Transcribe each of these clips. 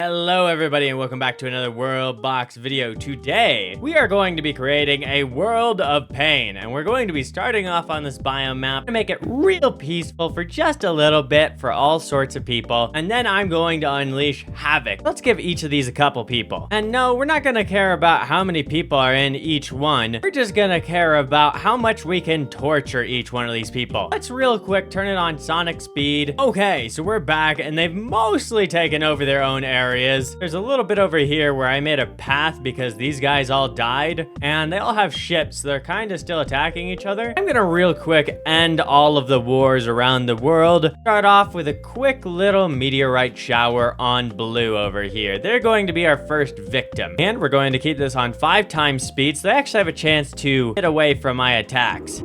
Hello everybody and welcome back to another WorldBox video. Today, we are going to be creating a world of pain, and we're going to be starting off on this biome map to make it real peaceful for just a little bit for all sorts of people, and then I'm going to unleash havoc. Let's give each of these a couple people. And no, we're not gonna care about how many people are in each one. We're just gonna care about how much we can torture each one of these people. Let's real quick turn it on sonic speed. Okay, so we're back and they've mostly taken over their own area. There's a little bit over here where I made a path because these guys all died and they all have ships, so they're kind of still attacking each other. I'm gonna real quick end all of the wars around the world. Start off with a quick little meteorite shower on blue over here. They're going to be our first victim, and we're going to keep this on 5 times speed so they actually have a chance to get away from my attacks.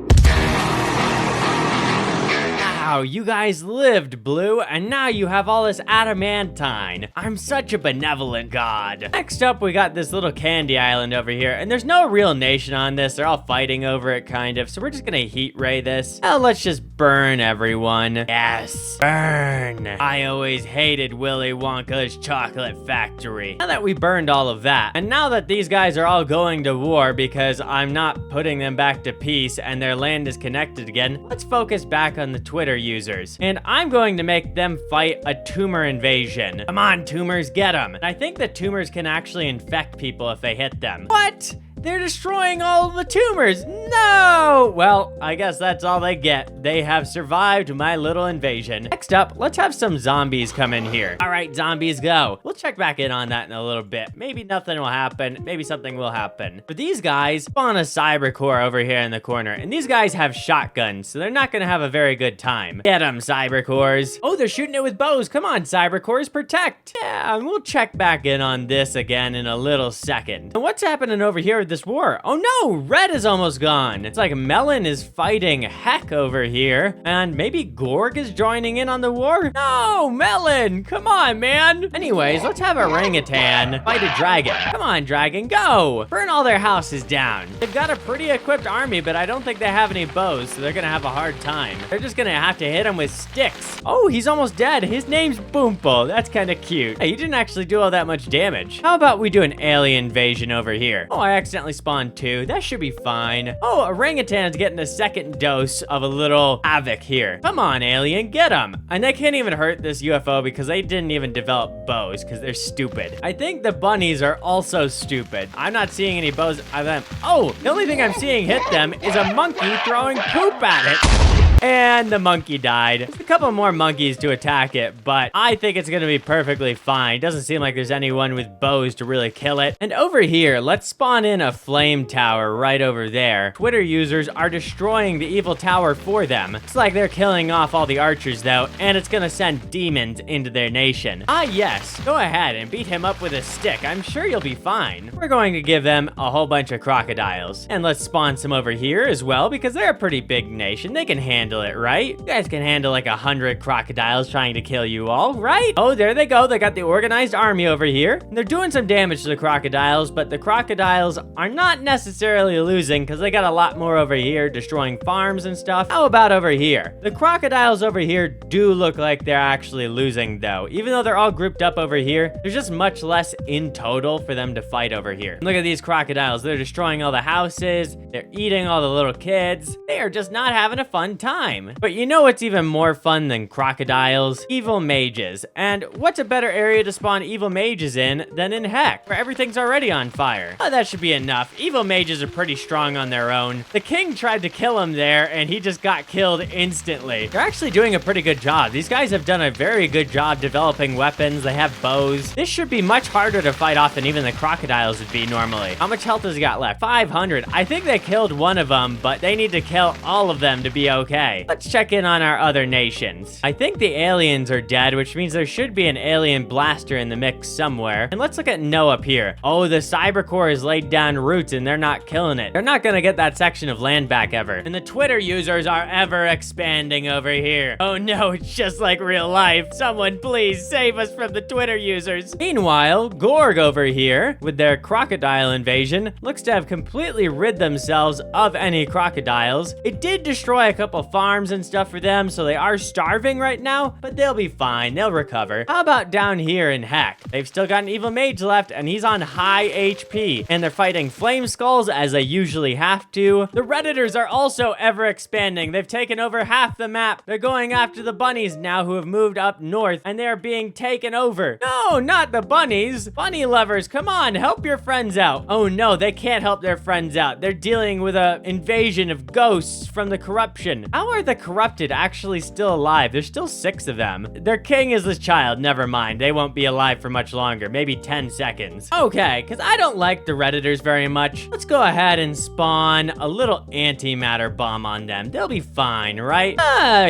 Wow, you guys lived, Blue, and now you have all this adamantine. I'm such a benevolent god. Next up, we got this little candy island over here, and there's no real nation on this. They're all fighting over it, kind of, so we're just gonna heat ray this. Now let's just burn everyone. Yes, burn. I always hated Willy Wonka's chocolate factory. Now that we burned all of that, and now that these guys are all going to war because I'm not putting them back to peace and their land is connected again, let's focus back on the Twitter users, and I'm going to make them fight a tumor invasion. Come on, tumors, get them. I think the tumors can actually infect people if they hit them. What? They're destroying all the tumors. No! Well, I guess that's all they get. They have survived my little invasion. Next up, let's have some zombies come in here. All right, zombies, go. We'll check back in on that in a little bit. Maybe nothing will happen. Maybe something will happen. But these guys spawn a cyber core over here in the corner, and these guys have shotguns, so they're not gonna have a very good time. Get them, cyber cores. Oh, they're shooting it with bows. Come on, cyber cores, protect. Yeah, and we'll check back in on this again in a little second. And what's happening over here with this war? Oh no, red is almost gone. It's like Melon is fighting heck over here, and maybe Gorg is joining in on the war? No, Melon, come on, man. Anyways, let's have orangutan fight a dragon. Come on, dragon, go. Burn all their houses down. They've got a pretty equipped army, but I don't think they have any bows, so they're gonna have a hard time. They're just gonna have to hit him with sticks. Oh, he's almost dead. His name's Boomple. That's kind of cute. Hey, he didn't actually do all that much damage. How about we do an alien invasion over here? Oh, I accidentally spawned 2. That should be fine. Oh, orangutan's getting a second dose of a little havoc here. Come on, alien, get him. And they can't even hurt this UFO because they didn't even develop bows because they're stupid. I think the bunnies are also stupid. I'm not seeing any bows of them. Oh, the only thing I'm seeing hit them is a monkey throwing poop at it. And the monkey died. There's a couple more monkeys to attack it, but I think it's gonna be perfectly fine. Doesn't seem like there's anyone with bows to really kill it. And over here, let's spawn in a flame tower right over there. Twitter users are destroying the evil tower for them. It's like they're killing off all the archers though, and it's gonna send demons into their nation. Ah yes, go ahead and beat him up with a stick. I'm sure you'll be fine. We're going to give them a whole bunch of crocodiles. And let's spawn some over here as well because they're a pretty big nation. They can handle it, right? You guys can handle like 100 crocodiles trying to kill you all, right? Oh, there they go. They got the organized army over here. And they're doing some damage to the crocodiles, but the crocodiles are not necessarily losing because they got a lot more over here destroying farms and stuff. How about over here? The crocodiles over here do look like they're actually losing though. Even though they're all grouped up over here, there's just much less in total for them to fight over here. Look at these crocodiles. They're destroying all the houses. They're eating all the little kids. They are just not having a fun time. But you know what's even more fun than crocodiles? Evil mages. And what's a better area to spawn evil mages in than in Heck, where everything's already on fire? Oh, that should be enough. Evil mages are pretty strong on their own. The king tried to kill him there, and he just got killed instantly. They're actually doing a pretty good job. These guys have done a very good job developing weapons. They have bows. This should be much harder to fight off than even the crocodiles would be normally. How much health has he got left? 500. I think they killed one of them, but they need to kill all of them to be okay. Let's check in on our other nations. I think the aliens are dead, which means there should be an alien blaster in the mix somewhere. And let's look at No up here. Oh, the cyber core has laid down roots and they're not killing it. They're not gonna get that section of land back ever. And the Twitter users are ever expanding over here. Oh no, it's just like real life. Someone please save us from the Twitter users. Meanwhile, Gorg over here, with their crocodile invasion, looks to have completely rid themselves of any crocodiles. It did destroy a couple farms and stuff for them, so they are starving right now, but they'll be fine. They'll recover. How about down here in Heck? They've still got an evil mage left, and he's on high HP, and they're fighting flame skulls as they usually have to. The Redditors are also ever expanding. They've taken over half the map. They're going after the bunnies now who have moved up north, and they're being taken over. No, not the bunnies. Bunny lovers, come on, help your friends out. Oh no, they can't help their friends out. They're dealing with an invasion of ghosts from the corruption. How are the corrupted actually still alive? There's still 6 of them. Their king is this child. Never mind. They won't be alive for much longer. Maybe 10 seconds. Okay, because I don't like the Redditors very much. Let's go ahead and spawn a little antimatter bomb on them. They'll be fine, right?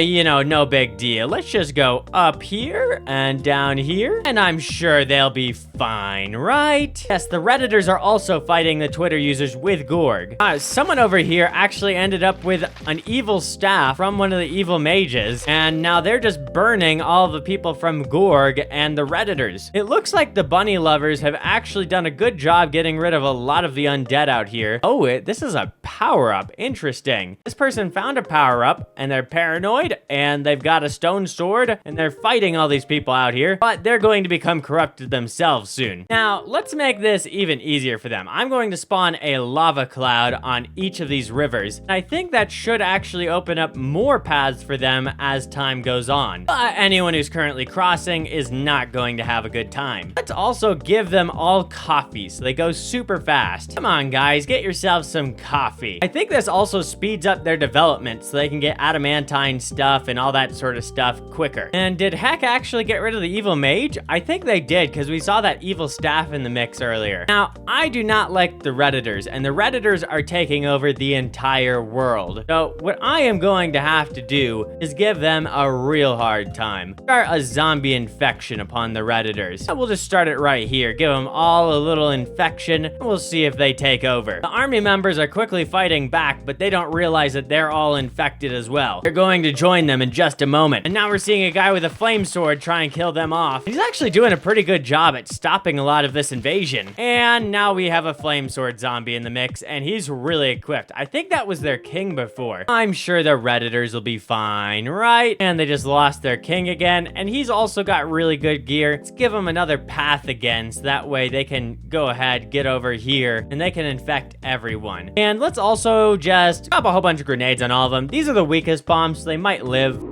You know, no big deal. Let's just go up here and down here, and I'm sure they'll be fine, right? Yes, the Redditors are also fighting the Twitter users with Gorg. Someone over here actually ended up with an evil staff from one of the evil mages, and now they're just burning all the people from Gorg and the Redditors. It looks like the bunny lovers have actually done a good job getting rid of a lot of the undead out here. Oh, this is a power-up. Interesting. This person found a power-up, and they're paranoid, and they've got a stone sword, and they're fighting all these people out here, but they're going to become corrupted themselves soon. Now, let's make this even easier for them. I'm going to spawn a lava cloud on each of these rivers. I think that should actually open up more paths for them as time goes on. But anyone who's currently crossing is not going to have a good time. Let's also give them all coffee so they go super fast. Come on, guys, get yourselves some coffee. I think this also speeds up their development so they can get adamantine stuff and all that sort of stuff quicker. And did Heck actually get rid of the evil mage? I think they did, because we saw that evil staff in the mix earlier. Now, I do not like the Redditors, and the Redditors are taking over the entire world. So what I am going to have to do is give them a real hard time. Start a zombie infection upon the Redditors. And we'll just start it right here. Give them all a little infection, and we'll see if they take over. The army members are quickly fighting back, but they don't realize that they're all infected as well. They're going to join them in just a moment. And now we're seeing a guy with a flame sword try and kill them off. He's actually doing a pretty good job at stopping a lot of this invasion. And now we have a flame sword zombie in the mix, and he's really equipped. I think that was their king before. I'm sure the Redditors will be fine, right? And they just lost their king again, and he's also got really good gear. Let's give him another path again, so that way they can go ahead, get over here, and they can infect everyone. And let's also just drop a whole bunch of grenades on all of them. These are the weakest bombs, so they might live.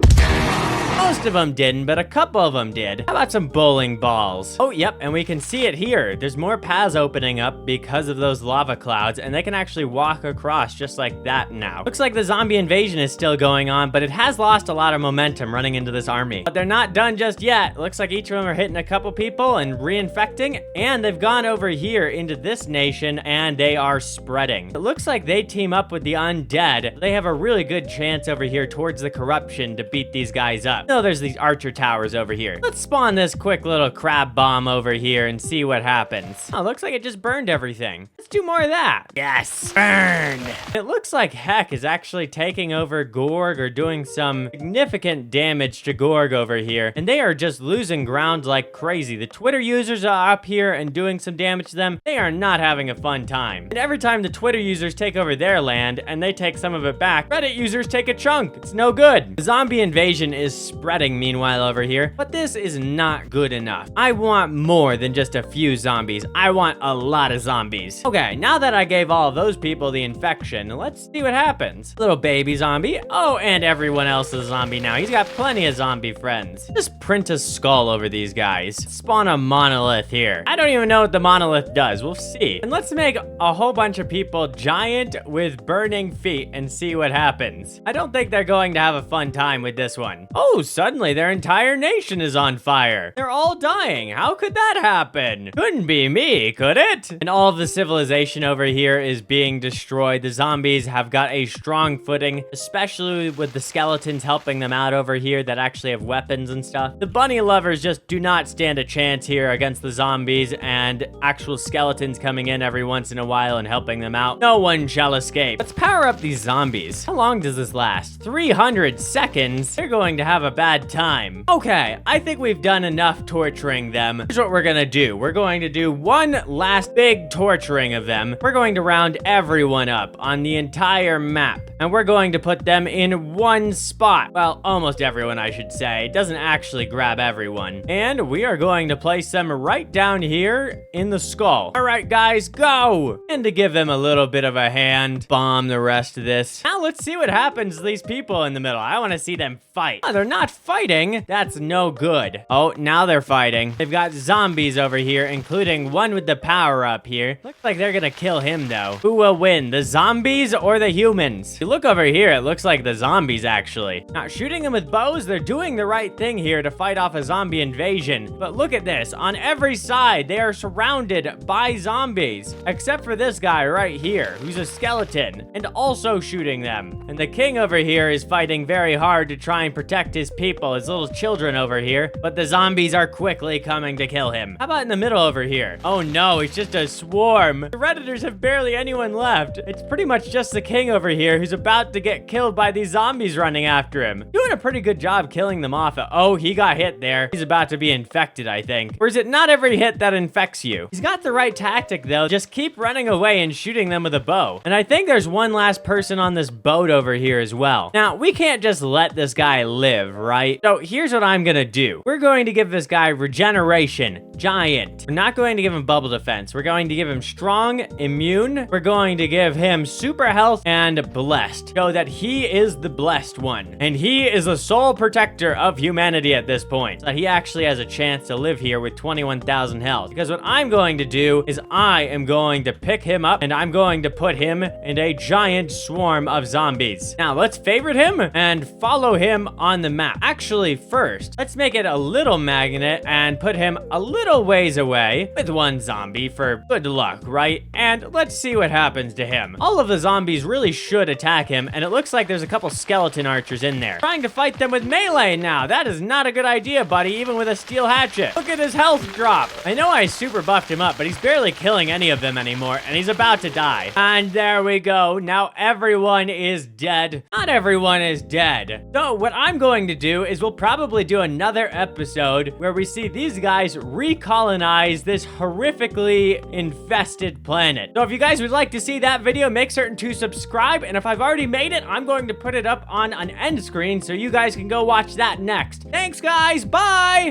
Most of them didn't, but a couple of them did. How about some bowling balls? Oh, yep, and we can see it here. There's more paths opening up because of those lava clouds, and they can actually walk across just like that now. Looks like the zombie invasion is still going on, but it has lost a lot of momentum running into this army. But they're not done just yet. Looks like each of them are hitting a couple people and reinfecting, and they've gone over here into this nation, and they are spreading. It looks like they team up with the undead. They have a really good chance over here towards the corruption to beat these guys up. No, there's these archer towers over here. Let's spawn this quick little crab bomb over here and see what happens. Oh, looks like it just burned everything. Let's do more of that. Yes, burned. It looks like Heck is actually taking over Gorg or doing some significant damage to Gorg over here, and they are just losing ground like crazy. The Twitter users are up here and doing some damage to them. They are not having a fun time. And every time the Twitter users take over their land and they take some of it back, Reddit users take a chunk. It's no good. The zombie invasion is spreading meanwhile over here, but this is not good enough. I want more than just a few zombies. I want a lot of zombies. Okay, now that I gave all of those people the infection, let's see what happens. Little baby zombie. Oh, and everyone else is a zombie now. He's got plenty of zombie friends. Just print a skull over these guys. Spawn a monolith here. I don't even know what the monolith does. We'll see. And let's make a whole bunch of people giant with burning feet and see what happens. I don't think they're going to have a fun time with this one. Oh, suddenly their entire nation is on fire. They're all dying. How could that happen? Couldn't be me, could it? And all of the civilization over here is being destroyed. The zombies have got a strong footing, especially with the skeletons helping them out over here that actually have weapons and stuff. The bunny lovers just do not stand a chance here against the zombies and actual skeletons coming in every once in a while and helping them out. No one shall escape. Let's power up these zombies. How long does this last? 300 seconds? They're going to have a bad time. Okay, I think we've done enough torturing them. Here's what we're gonna do. We're going to do one last big torturing of them. We're going to round everyone up on the entire map, and we're going to put them in one spot. Well, almost everyone, I should say. It doesn't actually grab everyone. And we are going to place them right down here in the skull. All right, guys, go! And to give them a little bit of a hand, bomb the rest of this. Now let's see what happens to these people in the middle. I want to see them fight. Oh, they're not fighting. That's no good. Oh, now they're fighting. They've got zombies over here, including one with the power up here. Looks like they're gonna kill him, though. Who will win, the zombies or the humans? If you look over here, it looks like the zombies, actually. Now, shooting them with bows, they're doing the right thing here to fight off a zombie invasion. But look at this. On every side, they are surrounded by zombies, except for this guy right here, who's a skeleton, and also shooting them. And the king over here is fighting very hard to try and protect his people, his little children over here, but the zombies are quickly coming to kill him. How about in the middle over here? Oh no, it's just a swarm. The Redditors have barely anyone left. It's pretty much just the king over here who's about to get killed by these zombies running after him. Doing a pretty good job killing them off. Oh, he got hit there. He's about to be infected, I think. Or is it not every hit that infects you? He's got the right tactic though. Just keep running away and shooting them with a bow. And I think there's one last person on this boat over here as well. Now, we can't just let this guy live, right? So here's what I'm gonna do. We're going to give this guy regeneration, giant. We're not going to give him bubble defense. We're going to give him strong, immune. We're going to give him super health and blessed. So that he is the blessed one. And he is the sole protector of humanity at this point. So he actually has a chance to live here with 21,000 health. Because what I'm going to do is I am going to pick him up and I'm going to put him in a giant swarm of zombies. Now let's favorite him and follow him on the map. Actually, first, let's make it a little magnet and put him a little ways away with one zombie for good luck, right? And let's see what happens to him. All of the zombies really should attack him, and it looks like there's a couple skeleton archers in there. Trying to fight them with melee now. That is not a good idea, buddy, even with a steel hatchet. Look at his health drop. I know I super buffed him up, but he's barely killing any of them anymore, and he's about to die. And there we go. Now everyone is dead. Not everyone is dead. So what I'm going to do is we'll probably do another episode where we see these guys recolonize this horrifically infested planet. So if you guys would like to see that video, make certain to subscribe. And if I've already made it, I'm going to put it up on an end screen so you guys can go watch that next. Thanks, guys. Bye.